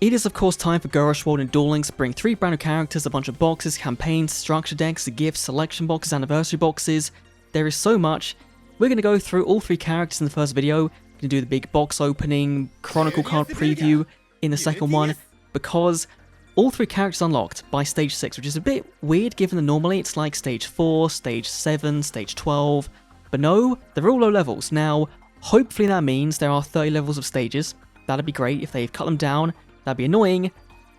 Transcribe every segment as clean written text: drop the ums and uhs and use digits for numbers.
It is of course time for Go Rush World and Duel Links bring 3 brand new characters, a bunch of boxes, campaigns, structure decks, gifts, selection boxes, anniversary boxes. There is so much. We're going to go through all 3 characters in the first video. We're going to do the big box opening, chronicle card preview in the second one, because all 3 characters unlocked by stage 6, which is a bit weird given that normally it's like stage 4, stage 7, stage 12, but no, they're all low levels. Now, hopefully that means there are 30 levels of stages. That'd be great. If they've cut them down, that'd be annoying,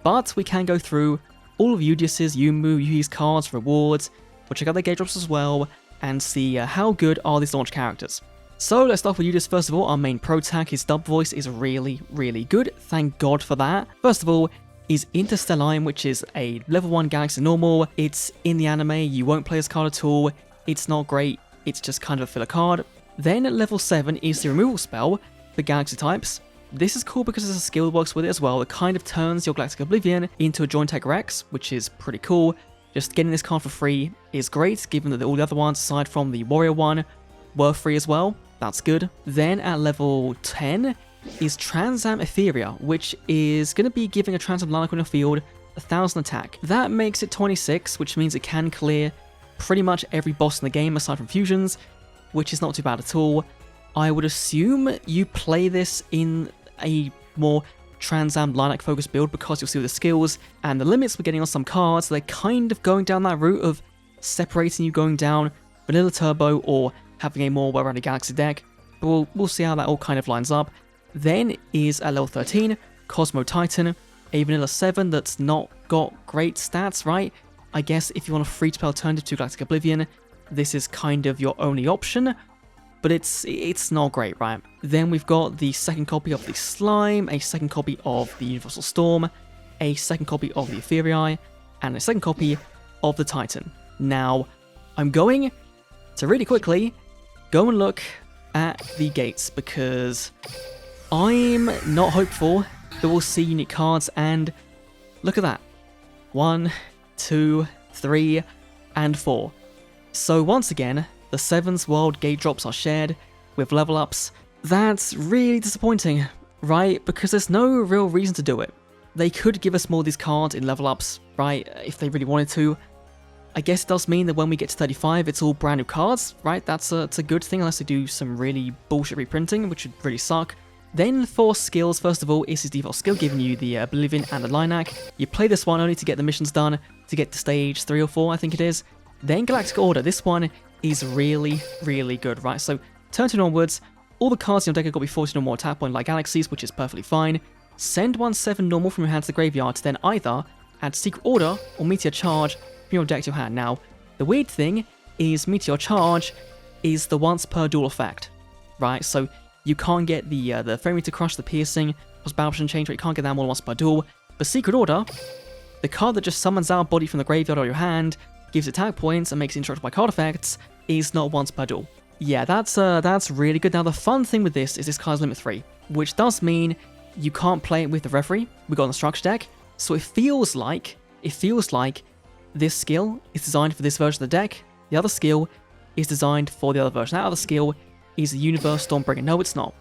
but we can go through all of Yudias', Yuhi's cards, rewards, we'll check out their gate drops as well, and see how good are these launch characters. So let's start with Yudias first of all. Our main pro tag, his dub voice is really, really good, thank God for that. First of all, is Interstelline, which is a level 1 Galaxy normal. It's in the anime, you won't play this card at all, it's not great, it's just kind of a filler card. Then at level 7 is the removal spell for Galaxy types. This is cool because there's a skill that works with it as well. It kind of turns your Galactic Oblivion into a Joint Tag Rex, which is pretty cool. Just getting this card for free is great, given that all the other ones, aside from the Warrior one, were free as well. That's good. Then at level 10 is Transam Etheria, which is going to be giving a Transam Lilac on your field 1000 attack. That makes it 26, which means it can clear pretty much every boss in the game aside from fusions, which is not too bad at all. I would assume you play this in a more Transam Lilac focused build because you'll see the skills and the limits we're getting on some cards. They're kind of going down that route of separating you going down Vanilla Turbo or having a more well-rounded Galaxy deck, but we'll see how that all kind of lines up. Then is at level 13, Cosmo Titan, a Vanilla 7 that's not got great stats, right? I guess if you want a free-to-play alternative to Galactic Oblivion, this is kind of your only option, but it's not great, right? Then we've got the second copy of the Slime, a second copy of the Universal Storm, a second copy of the Etherii, and a second copy of the Titan. Now, I'm going to really quickly go and look at the gates because I'm not hopeful that we'll see unique cards, and look at that. 1, 2, 3, and 4. So once again, the 7's world gate drops are shared with level ups. That's really disappointing, right? Because there's no real reason to do it. They could give us more of these cards in level ups, right? If they really wanted to. I guess it does mean that when we get to 35, it's all brand new cards, right? It's a good thing unless they do some really bullshit reprinting, which would really suck. Then for skills, first of all, is his default skill, giving you the Oblivion and the Lilac. You play this one only to get the missions done, to get to stage 3 or 4, I think it is. Then Galactic Order, this one is really, really good, right? So turn 2 onwards, all the cards in your deck have got to be 14 or more attack point like Galaxies, which is perfectly fine. Send 1/7 normal from your hand to the graveyard to then either add Secret Order or Meteor Charge from your deck to your hand. Now, the weird thing is Meteor Charge is the once per duel effect, right? So you can't get the Frame Meter Crush, the Piercing, plus Battle Option Change, you can't get that more than once per duel. But Secret Order, the card that just summons our body from the graveyard or your hand, gives attack points and makes it interrupted by card effects, is not once per duel. Yeah, that's really good. Now the fun thing with this is this card's limit 3, which does mean you can't play it with the Referee we got on the structure deck. So it feels like this skill is designed for this version of the deck. The other skill is designed for the other version. That other skill is the Universe Stormbringer. No, it's not.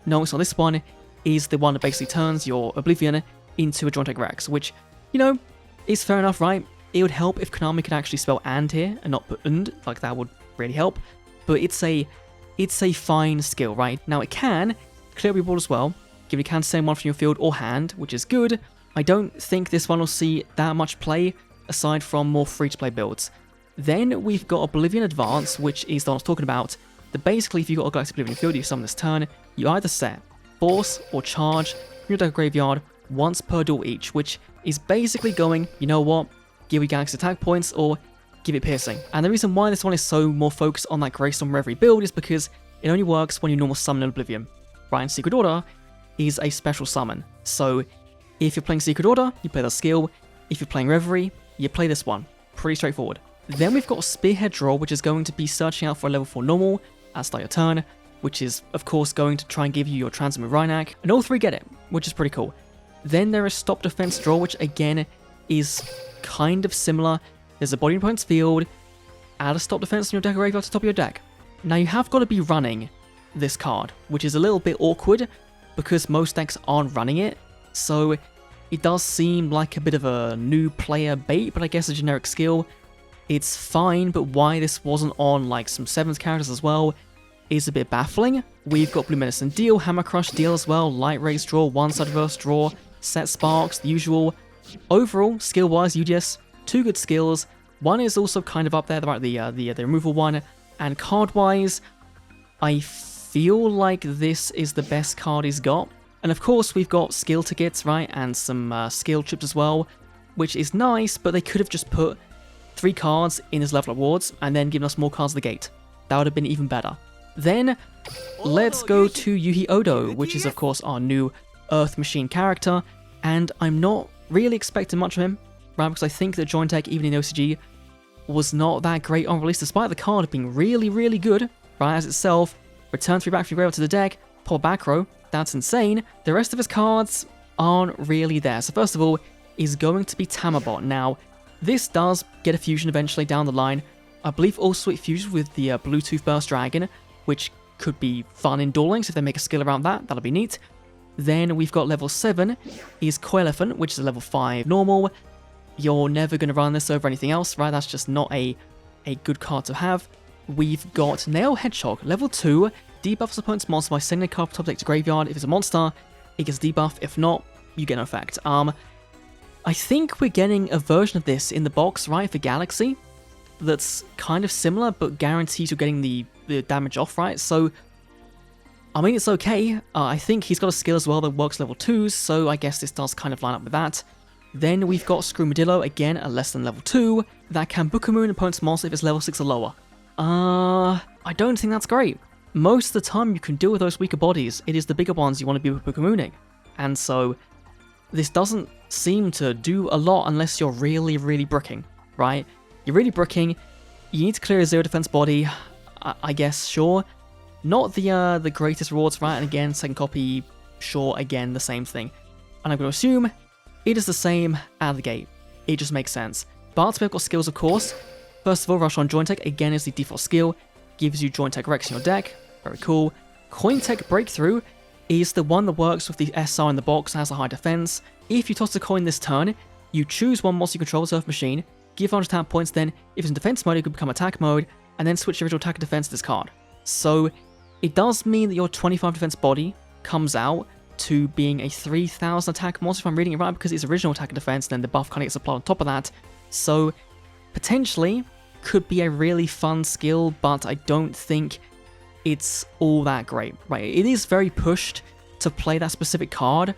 No, it's not. This one is the one that basically turns your Oblivion into a Joint Tag Rex, which, you know, is fair enough, right? It would help if Konami could actually spell and here and not put und, like that would really help. But it's a fine skill, right? Now it can clear your board as well, give you can send one from your field or hand, which is good. I don't think this one will see that much play aside from more free-to-play builds. Then we've got Oblivion Advance, which is the one I was talking about. That basically, if you've got a Galactic Oblivion field you summon this turn, you either set Force or Charge from your deck graveyard once per duel each, which is basically going, you know what, give you Galaxy attack points or give it piercing. And the reason why this one is so more focused on that Greystorm Reverie build is because it only works when you normal summon an Oblivion. Right, and Secret Order is a special summon. So if you're playing Secret Order, you play that skill. If you're playing Reverie, you play this one. Pretty straightforward. Then we've got Spearhead Draw, which is going to be searching out for a level 4 normal at start your turn, which is of course going to try and give you your Transmit with Rhynac, and all 3 get it, which is pretty cool. Then there is Stop Defense Draw, which again is kind of similar. There's a body in opponent's field, add a Stop Defense on your deck or graveyard to the top of your deck. Now you have got to be running this card, which is a little bit awkward because most decks aren't running it. So It does seem like a bit of a new player bait, but I guess a generic skill. It's fine, but why this wasn't on like some 7th characters as well is a bit baffling. We've got Blue Medicine Deal, Hammer Crush Deal as well, Light Rays Draw, One-Side Reverse Draw, Set Sparks, the usual. Overall, skill-wise, Yudias, 2 good skills. One is also kind of up there, right, the removal one. And card-wise, I feel like this is the best card he's got. And of course, we've got skill tickets, right, and some skill chips as well, which is nice, but they could have just put 3 cards in his level awards and then given us more cards at the gate. That would have been even better. Then, let's go to Yuhi Odo, which is of course our new Earth Machine character, and I'm not really expecting much of him, right, because I think that Joint Tech, even in OCG, was not that great on release, despite the card being really, really good, right, as itself. Return 3 back from your graveyard to the deck, pull back row, that's insane. The rest of his cards aren't really there. So first of all, is going to be Tamerbot. Now, this does get a fusion eventually down the line. I believe also it fuses with the Bluetooth Burst Dragon, which could be fun in Duel Links if they make a skill around that. That'll be neat. Then we've got level 7 is Koi Elephant, which is a level 5 normal. You're never going to run this over anything else, right? That's just not a good card to have. We've got Nail Hedgehog, level 2, debuffs opponent's monster by sending a card from top deck to graveyard. If it's a monster, it gets debuff. If not, you get no effect. I think we're getting a version of this in the box, right, for Galaxy, that's kind of similar, but guarantees you're getting the damage off, right? So, I mean, it's okay. I think he's got a skill as well that works level 2s, so I guess this does kind of line up with that. Then we've got Screwmadillo, again, a less than level 2, that can Bukamoon an opponent's monster if it's level 6 or lower. I don't think that's great. Most of the time you can deal with those weaker bodies, it is the bigger ones you want to be Bukamooning. And so, this doesn't seem to do a lot unless you're really, really bricking, right? You're really bricking, you need to clear a 0 defense body, I guess, sure. Not the greatest rewards, right? And again, second copy, sure, again, the same thing. And I'm going to assume it is the same out of the gate. It just makes sense. But we've got skills, of course. First of all, Rush on Joint Tech, again, is the default skill. Gives you Joint Tech Rex in your deck. Very cool. Coin Tech Breakthrough is the one that works with the SR in the box and has a high defense. If you toss a coin this turn, you choose one monster you control as Earth Machine, give 100 attack points, then if it's in defense mode, it could become attack mode, and then switch your original attack and defense to this card. So, it does mean that your 25 defense body comes out to being a 3000 attack monster, if I'm reading it right, because it's original attack and defense, and then the buff kind of gets applied on top of that. So, potentially, could be a really fun skill, but I don't think it's all that great, right? It is very pushed to play that specific card,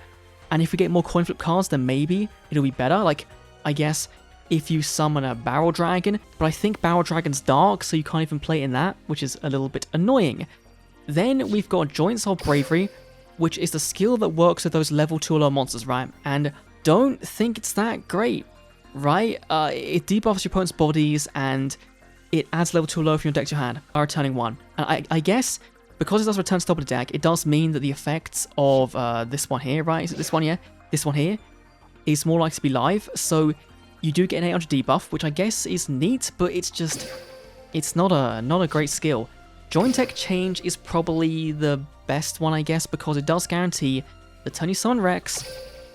and if we get more coin flip cards, then maybe it'll be better. Like, I guess if you summon a Barrel Dragon, but I think Barrel Dragon's dark, so you can't even play it in that, which is a little bit annoying. Then we've got Joint Soul Bravery, which is the skill that works with those level 2 or lower monsters, right? And don't think it's that great, right? It debuffs your opponent's bodies, and it adds level 2 or lower from your deck to your hand by returning 1. And I guess, because it does return to top of the deck, it does mean that the effects of this one here, right? Is it this one, yeah? This one here is more likely to be live, so you do get an 800 debuff, which I guess is neat, but it's just, it's not a great skill. Joint Tech Change is probably the best one, I guess, because it does guarantee that turn you summon Rex,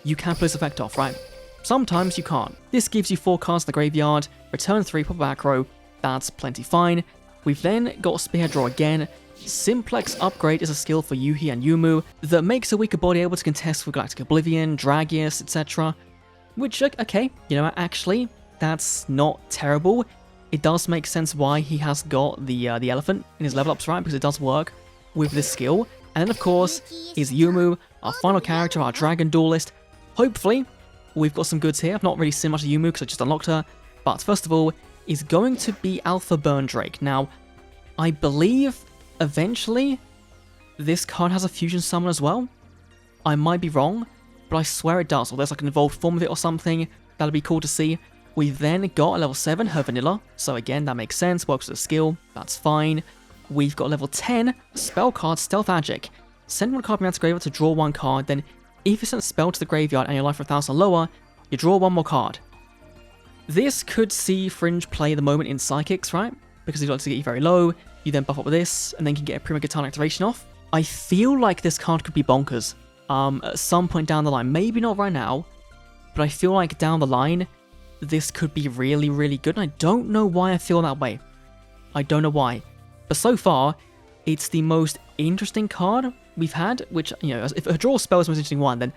you can pull this effect off, right? Sometimes you can't. This gives you 4 cards in the graveyard, return 3, pop back row, that's plenty fine. We've then got Spearhead Draw again. Simplex Upgrade is a skill for Yuhi and Yuamu that makes a weaker body able to contest with Galactic Oblivion, Dragius, etc. Which, okay, you know, actually, that's not terrible. It does make sense why he has got the elephant in his level ups, right? Because it does work with this skill. And then, of course, is Yuamu, our final character, our dragon duelist. Hopefully, we've got some goods here. I've not really seen much of Yuamu because I just unlocked her. But first of all, is going to be Alpha Burn Drake. Now, I believe eventually this card has a fusion summon as well. I might be wrong, but I swear it does. Or there's like an evolved form of it or something. That'll be cool to see. We've then got a level 7, her vanilla. So again, that makes sense. Works with a skill. That's fine. We've got level 10, spell card Stealth Magic. Send one card from the graveyard to draw 1 card. Then if you send a spell to the graveyard and your life for 1000 or lower, you draw 1 more card. This could see Fringe play the moment in Psychics, right? Because you'd like to get you very low, you then buff up with this, and then can get a Prima Guitar activation off. I feel like this card could be bonkers at some point down the line. Maybe not right now, but I feel like down the line, this could be really, really good, and I don't know why I feel that way. I don't know why. But so far, it's the most interesting card we've had, which, you know, if a draw spell is the most interesting one, then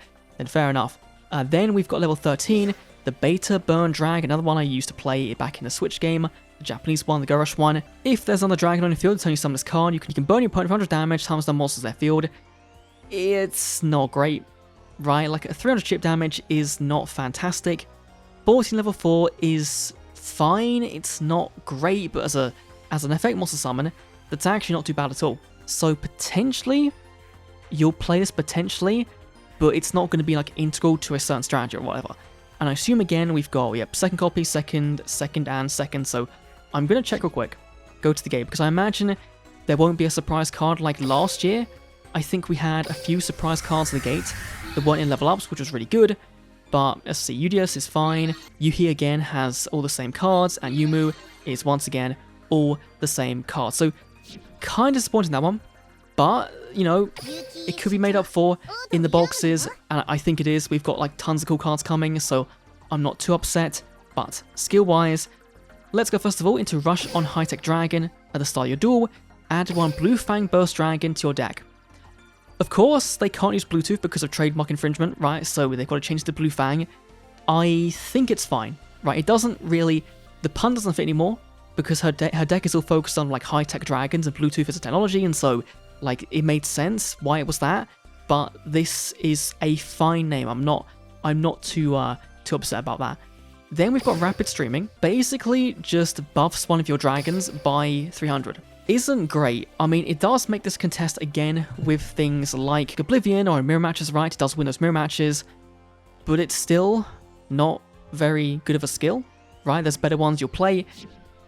fair enough. Then we've got level 13, the Beta Burn Drag, another one I used to play back in the Switch game, the Japanese one, the Go-Rush one. If there's another dragon on your field, turn you summon this card, you can burn your opponent for 100 damage, times the monsters in their field. It's not great, right? Like, a 300 chip damage is not fantastic. 14 level 4 is fine, it's not great, but as an effect monster summon, that's actually not too bad at all. So potentially, you'll play this potentially, but it's not going to be like integral to a certain strategy or whatever. And I assume again we've got, yep, second copy, second, and second, so I'm going to check real quick, go to the game, because I imagine there won't be a surprise card like last year. I think we had a few surprise cards in the gate that weren't in level ups, which was really good, but let's see, Yudias is fine, Yuhi again has all the same cards, and Yuamu is once again all the same cards. So kind of disappointed in that one, but you know, it could be made up for in the boxes, and I think it is. We've got like tons of cool cards coming, so I'm not too upset. But skill wise, let's go first of all into Rush on High Tech Dragon. At the start of your duel, add one Blue Fang Burst Dragon to your deck. Of course, they can't use Bluetooth because of trademark infringement, right? So they've got to change to Blue Fang. I think it's fine, right? It doesn't really, the pun doesn't fit anymore, because her deck is all focused on like high-tech dragons and Bluetooth as a technology, and so like it made sense why it was that. But this is a fine name. I'm not too upset about that. Then we've got Rapid Streaming. Basically, just buffs one of your dragons by 300. Isn't great. I mean, it does make this contest again with things like Oblivion or mirror matches, right? It does win those mirror matches, but it's still not very good of a skill, right? There's better ones you'll play.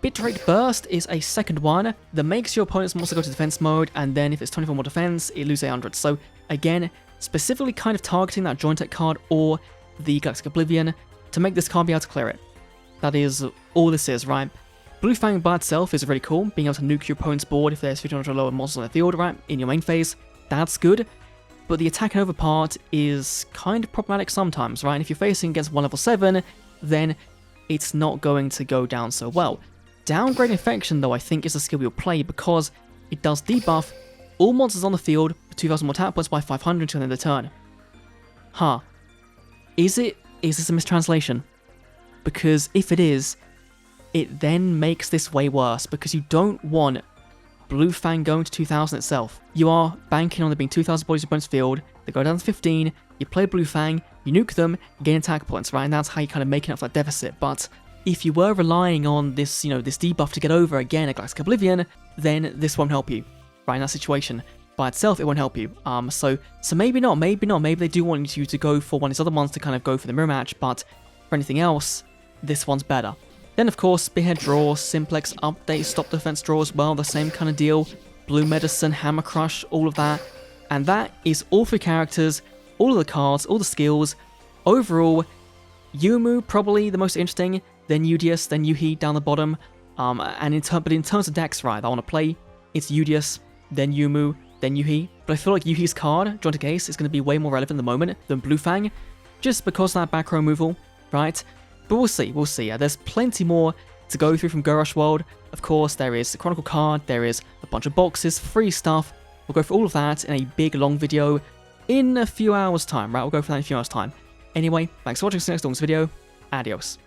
Bitrate Burst is a second one that makes your opponent's monster go to defense mode, and then if it's 24 more defense, it loses 800. So again, specifically kind of targeting that Joint Tech card or the Galactic Oblivion to make this card be able to clear it. That is all this is, right? Blue Fang by itself is really cool, being able to nuke your opponent's board if there's 1500 or lower monsters on the field, right, in your main phase. That's good, but the attack and over part is kind of problematic sometimes, right? And if you're facing against one level 7, then it's not going to go down so well. Downgrade Infection, though, I think is a skill you'll play because it does debuff all monsters on the field with 2000 more attack points by 500 until the end of the turn. Huh. Is this a mistranslation? Because if it is, it then makes this way worse, because you don't want Blue Fang going to 2000 itself. You are banking on there being 2000 bodies in your opponent's field, they go down to 15, you play Blue Fang, you nuke them, you gain attack points, right? And that's how you're kind of making up for that deficit. But if you were relying on this, you know, this debuff to get over again at Galactic Oblivion, then this won't help you, right? In that situation. By itself, it won't help you. So maybe not, maybe they do want you to go for one of these other ones to kind of go for the mirror match, but for anything else, this one's better. Then of course, Spearhead Draw, Simplex Update, Stop Defense Draw as well, the same kind of deal. Blue Medicine, Hammer Crush, all of that. And that is all 3 characters, all of the cards, all the skills. Overall, Yuamu probably the most interesting, then Yudias, then Yuhi down the bottom. But in terms of decks, right, that I want to play, it's Yudias, then Yuamu, then Yuhi. But I feel like Yuhi's card, Joint Case, is going to be way more relevant at the moment than Blue Fang, just because of that back row removal, right? But we'll see. Yeah, there's plenty more to go through from Go-Rush World. Of course, there is the Chronicle card, there is a bunch of boxes, free stuff. We'll go for all of that in a big, long video in a few hours' time, right? We'll go for that in a few hours' time. Anyway, thanks for watching. See you next video. Adios.